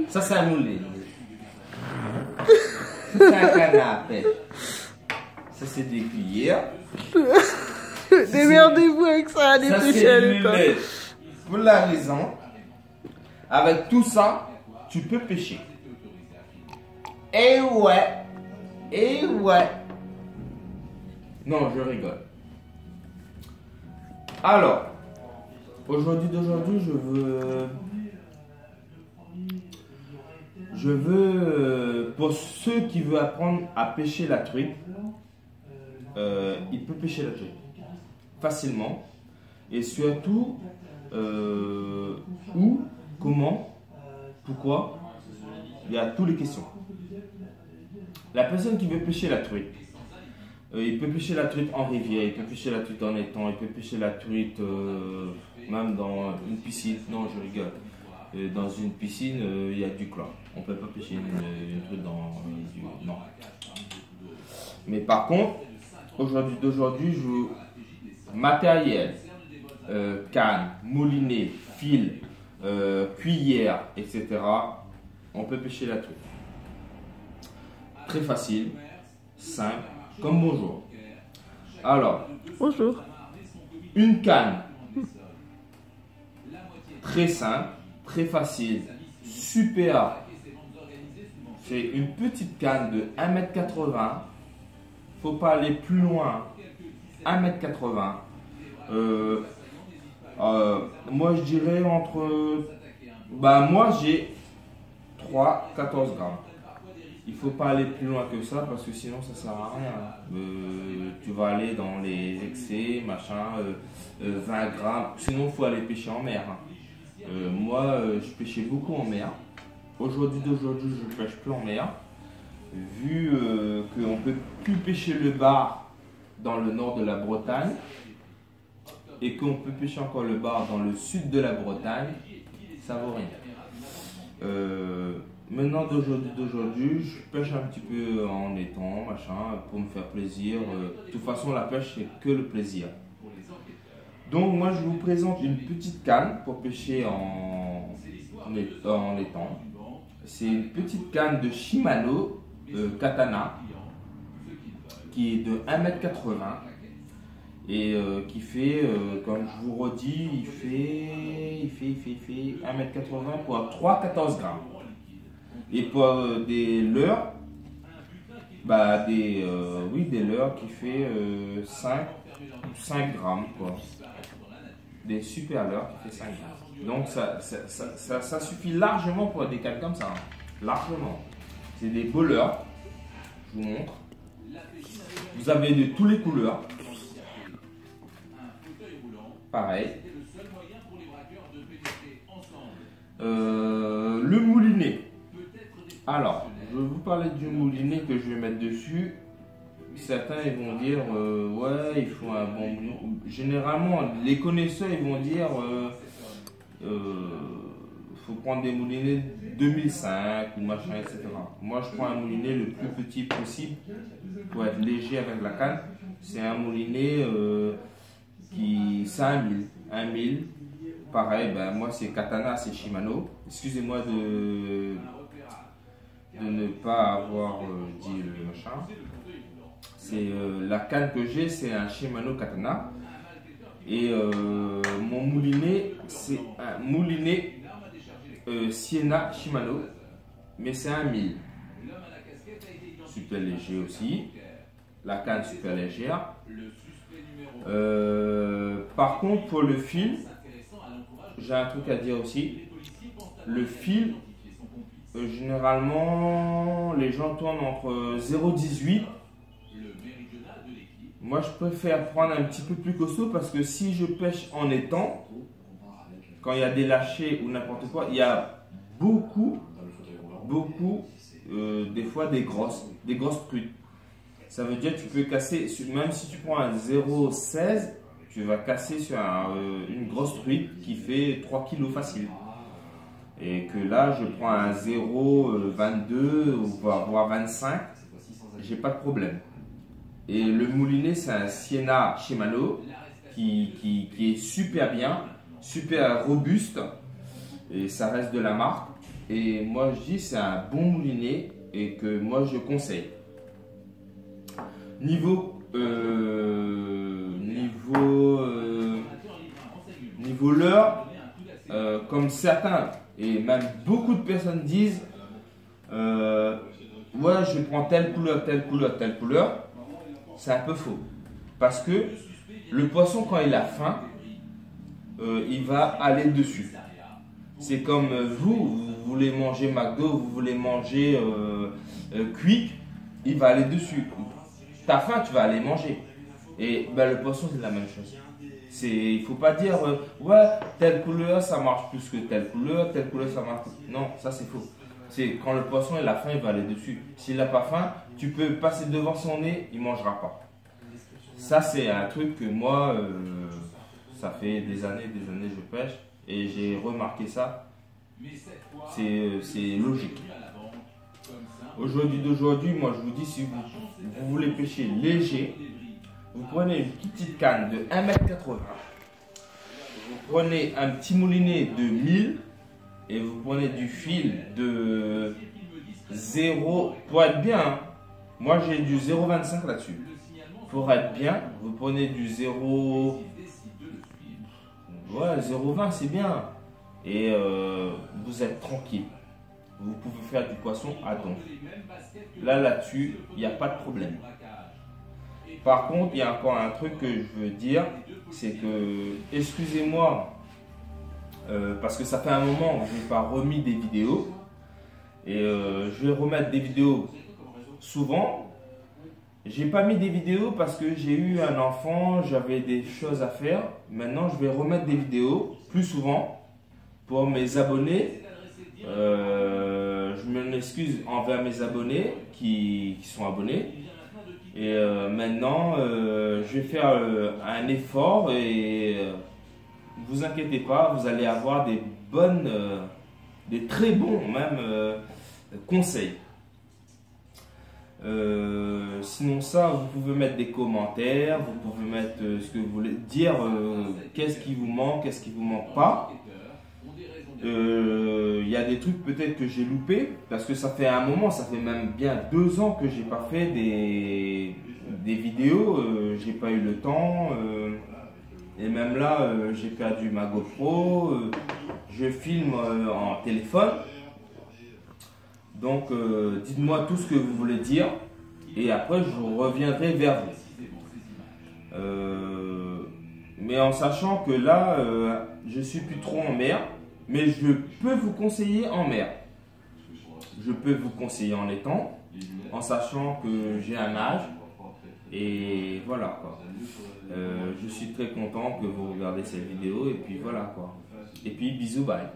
Ça, c'est un moulet. Ça, c'est un canard à pêche. Ça, c'est des cuillères. Démerdez-vous avec ça, allez Ça, pêcher c'est à du l'étang. lait. Pour la raison, avec tout ça, tu peux pêcher. Eh ouais. Eh ouais. Non, je rigole. Alors, aujourd'hui, je veux, pour ceux qui veulent apprendre à pêcher la truite, il peut pêcher la truite facilement. Et surtout, où, comment, pourquoi, il y a toutes les questions. La personne qui veut pêcher la truite, il peut pêcher la truite en rivière, il peut pêcher la truite en étang, il peut pêcher la truite même dans une piscine. Non, je rigole. Dans une piscine, il y a du chlore. On ne peut pas pêcher une truite dans du... Non. Mais par contre, d'aujourd'hui, matériel, canne, moulinet, fil, cuillère, etc. On peut pêcher la truite. Très facile, simple, comme bonjour. Alors, Bonjour. une canne, très simple, très facile, super. C'est une petite canne de 1,80 m. Faut pas aller plus loin. 1,80 m. Moi, je dirais entre... moi, j'ai 14 grammes. Il faut pas aller plus loin que ça parce que sinon ça sert à rien. Tu vas aller dans les excès, machin, 20 grammes. Sinon, il faut aller pêcher en mer. Moi, je pêchais beaucoup en mer. Aujourd'hui, je pêche plus en mer. Vu qu'on peut plus pêcher le bar dans le nord de la Bretagne et qu'on peut pêcher encore le bar dans le sud de la Bretagne, ça vaut rien. Maintenant, d'aujourd'hui, je pêche un petit peu en étang, machin, pour me faire plaisir. De toute façon, la pêche, c'est que le plaisir. Donc, moi, je vous présente une petite canne pour pêcher en étang. C'est une petite canne de Shimano Katana qui est de 1,80 m et qui fait, comme je vous redis, il fait 1,80 m pour 3-14 grammes. Et pour des leurres, des leurres qui fait 5 grammes, quoi. Des super leurres qui fait 5 grammes. Donc ça suffit largement pour des cannes comme ça. Hein. Largement. C'est des beaux leurres. Je vous montre. Vous avez de toutes les couleurs. Pareil. Le moulinet. Alors, je vais vous parler du moulinet que je vais mettre dessus. Certains ils vont dire ouais, il faut un bon moulinet. Généralement, les connaisseurs ils vont dire faut prendre des moulinets 2005 ou machin, etc. Moi, je prends un moulinet le plus petit possible pour être léger avec la canne. C'est un moulinet c'est 1 000. Pareil, moi c'est Katana, c'est Shimano. Excusez-moi de ne pas avoir dit le machin. C'est la canne que j'ai, c'est un Shimano Katana. Et mon moulinet, c'est un moulinet Sienna Shimano, mais c'est 1 000. Super léger aussi. La canne super légère. Par contre, pour le fil, j'ai un truc à dire aussi. Le fil, généralement, les gens tournent entre 0,18. Moi, je préfère prendre un petit peu plus costaud parce que si je pêche en étang, quand il y a des lâchers ou n'importe quoi, il y a beaucoup, des fois des grosses truites. Ça veut dire que tu peux casser, même si tu prends un 0,16, tu vas casser sur une grosse truite qui fait 3 kg facile. Et que là, je prends un 0,22 voire 25, j'ai pas de problème. Et le moulinet, c'est un Sienna Shimano qui est super bien, super robuste. Et ça reste de la marque. Et moi je dis c'est un bon moulinet et que moi je conseille. Niveau leurre, comme certains et même beaucoup de personnes disent ouais je prends telle couleur, telle couleur, telle couleur, c'est un peu faux. Parce que le poisson quand il a faim, il va aller dessus. C'est comme vous voulez manger McDo, vous voulez manger Quick, il va aller dessus. T'as faim, tu vas aller manger. Et ben, le poisson, c'est la même chose. Il ne faut pas dire ouais, telle couleur ça marche plus que telle couleur ça marche plus. Non, ça c'est faux. C'est quand le poisson il a faim, il va aller dessus. S'il n'a pas faim, tu peux passer devant son nez, il ne mangera pas. Ça, c'est un truc que moi, ça fait des années je pêche et j'ai remarqué ça. C'est logique. D'aujourd'hui, moi je vous dis, si vous voulez pêcher léger, vous prenez une petite canne de 1,80 m, vous prenez un petit moulinet de 1000 et vous prenez du fil de 0, pour être bien, hein. Moi j'ai du 0,25 là-dessus. Pour être bien, vous prenez du 0, ouais, 0,20 c'est bien. Et vous êtes tranquille. Vous pouvez faire du poisson à don. Là-dessus, il n'y a pas de problème. Par contre, il y a encore un truc que je veux dire, c'est que, excusez-moi, parce que ça fait un moment que je n'ai pas remis des vidéos, et je vais remettre des vidéos souvent. J'ai pas mis des vidéos parce que j'ai eu un enfant, j'avais des choses à faire. Maintenant, je vais remettre des vidéos plus souvent pour mes abonnés. Je m'en excuse envers mes abonnés qui sont abonnés. Et maintenant, je vais faire un effort et ne vous inquiétez pas, vous allez avoir des très bons même conseils. Sinon ça, vous pouvez mettre des commentaires, vous pouvez mettre ce que vous voulez dire, qu'est-ce qui vous manque, qu'est-ce qui vous manque pas. Il y a des trucs peut-être que j'ai loupé parce que ça fait un moment, ça fait même bien 2 ans que j'ai pas fait des vidéos, j'ai pas eu le temps et même là j'ai perdu ma GoPro, je filme en téléphone. Donc dites-moi tout ce que vous voulez dire et après je reviendrai vers vous. Mais en sachant que là je suis plus trop en mer. Mais je peux vous conseiller en mer. Je peux vous conseiller en étang, en sachant que j'ai un âge. Et voilà quoi. Je suis très content que vous regardez cette vidéo. Et puis voilà quoi. Et puis bisous, bye.